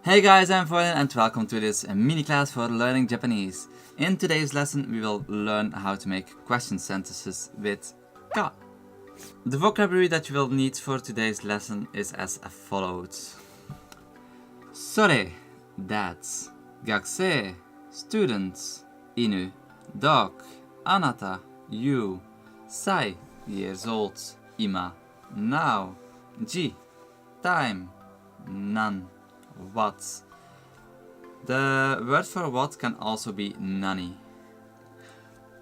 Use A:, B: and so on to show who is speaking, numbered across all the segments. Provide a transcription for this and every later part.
A: Hey guys, I'm Voylin and welcome to this mini class for learning Japanese. In today's lesson we will learn how to make question sentences with ka. The vocabulary that you will need for today's lesson is as follows. Sore, that. Gakusei, students. Inu, dog. Anata, you. Sai, years old. Ima, now. Ji, time. Nan, what. The word for what can also be nani.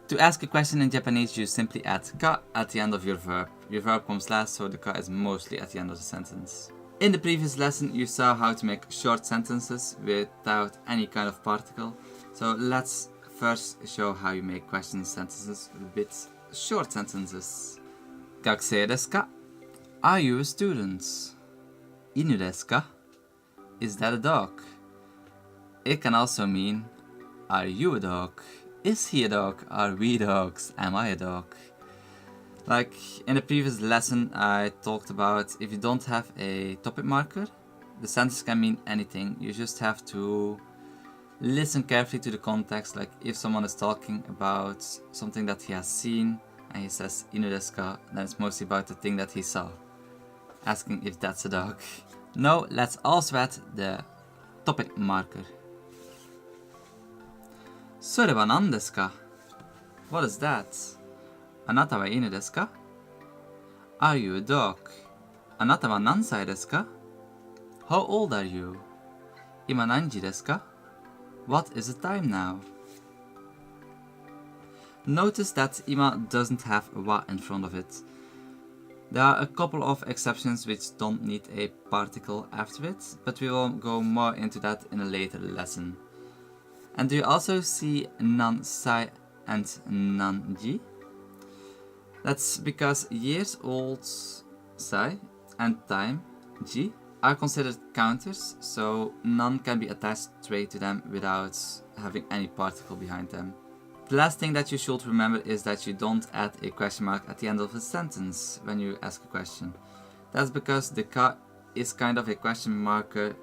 A: To ask a question in Japanese, you simply add ka at the end of your verb. Your verb comes last, so the ka is mostly at the end of the sentence. In the previous lesson, you saw how to make short sentences without any kind of particle. So let's first show how you make question sentences with short sentences. Gakusei desu ka? Are you a student? Inu desu ka? Is that a dog? It can also mean, are you a dog? Is he a dog? Are we dogs? Am I a dog? Like in the previous lesson I talked about, if you don't have a topic marker, the sentence can mean anything. You just have to listen carefully to the context. Like if someone is talking about something that he has seen and he says inu desu ka, then it's mostly about the thing that he saw, asking if that's a dog. Now let's also add the topic marker. Sore wa nan desu ka? What is that? Anata wa inu desu ka? Are you a dog? Anata wa nansai desu ka? How old are you? Ima nanji desu ka? What is the time now? Notice that ima doesn't have wa in front of it. There are a couple of exceptions which don't need a particle after it, but we will go more into that in a later lesson. And do you also see nansai and nanji? That's because years old sai and time ji are considered counters, so nan can be attached straight to them without having any particle behind them. The last thing that you should remember is that you don't add a question mark at the end of a sentence when you ask a question. That's because the ka is kind of a question marker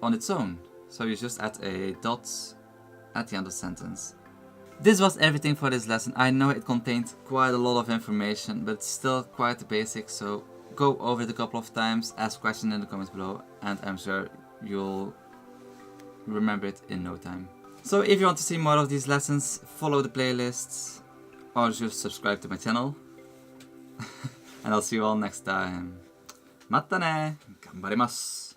A: on its own, so you just add a dot at the end of the sentence. This was everything for this lesson. I know it contained quite a lot of information, but it's still quite the basics, so go over it a couple of times, ask questions in the comments below, and I'm sure you'll remember it in no time. So if you want to see more of these lessons, follow the playlists or just subscribe to my channel. And I'll see you all next time. Mata ne! Ganbarimasu!